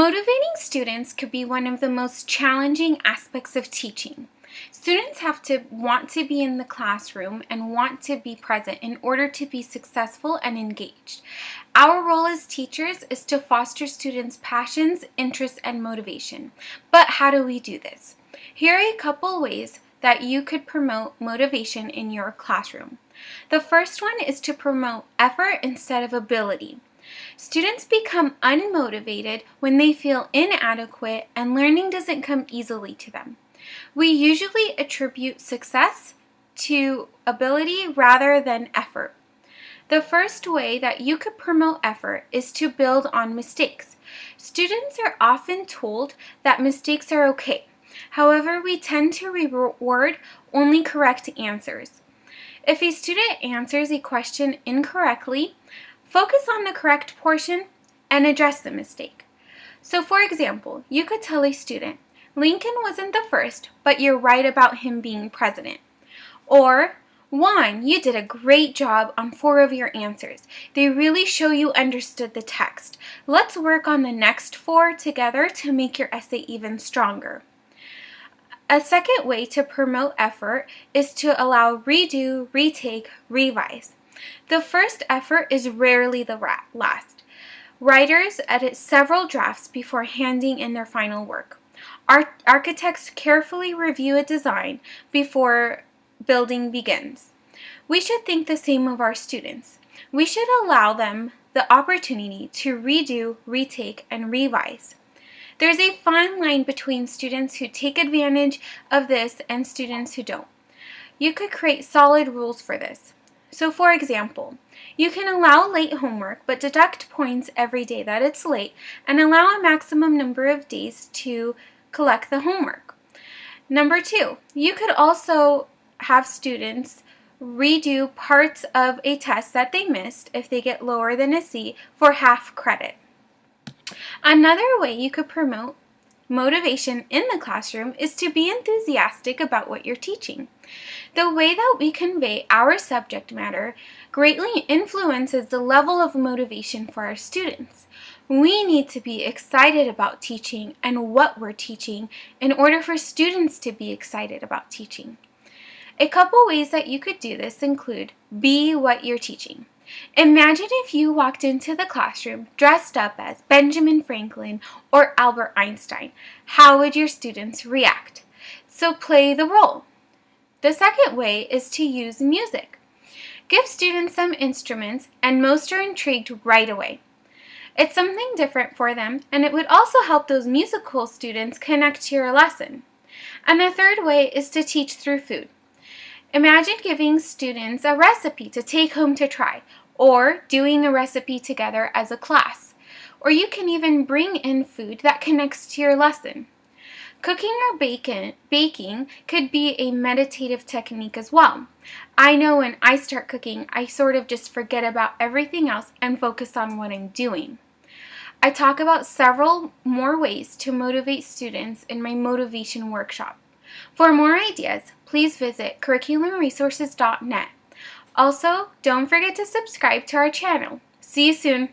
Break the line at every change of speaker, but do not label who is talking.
Motivating students could be one of the most challenging aspects of teaching. Students have to want to be in the classroom and want to be present in order to be successful and engaged. Our role as teachers is to foster students' passions, interests, and motivation. But how do we do this? Here are a couple ways that you could promote motivation in your classroom. The first one is to promote effort instead of ability. Students become unmotivated when they feel inadequate and learning doesn't come easily to them. We usually attribute success to ability rather than effort. The first way that you could promote effort is to build on mistakes. Students are often told that mistakes are okay. However, we tend to reward only correct answers. If a student answers a question incorrectly, focus on the correct portion and address the mistake. So for example, you could tell a student, Lincoln wasn't the first, but you're right about him being president. Or, Juan, you did a great job on 4 of your answers. They really show you understood the text. Let's work on the next 4 together to make your essay even stronger. A second way to promote effort is to allow redo, retake, revise. The first effort is rarely the last. Writers edit several drafts before handing in their final work. Architects carefully review a design before building begins. We should think the same of our students. We should allow them the opportunity to redo, retake, and revise. There's a fine line between students who take advantage of this and students who don't. You could create solid rules for this. So for example, you can allow late homework but deduct points every day that it's late and allow a maximum number of days to collect the homework. Number 2, you could also have students redo parts of a test that they missed if they get lower than a C for half credit. Another way you could promote motivation in the classroom is to be enthusiastic about what you're teaching. The way that we convey our subject matter greatly influences the level of motivation for our students. We need to be excited about teaching and what we're teaching in order for students to be excited about teaching. A couple ways that you could do this include be what you're teaching. Imagine if you walked into the classroom dressed up as Benjamin Franklin or Albert Einstein. How would your students react? So play the role. The second way is to use music. Give students some instruments and most are intrigued right away. It's something different for them and it would also help those musical students connect to your lesson. And the third way is to teach through food. Imagine giving students a recipe to take home to try, or doing a recipe together as a class. Or you can even bring in food that connects to your lesson. Cooking or baking could be a meditative technique as well. I know when I start cooking, I sort of just forget about everything else and focus on what I'm doing. I talk about several more ways to motivate students in my motivation workshop. For more ideas, please visit curriculumresources.net. Also, don't forget to subscribe to our channel. See you soon!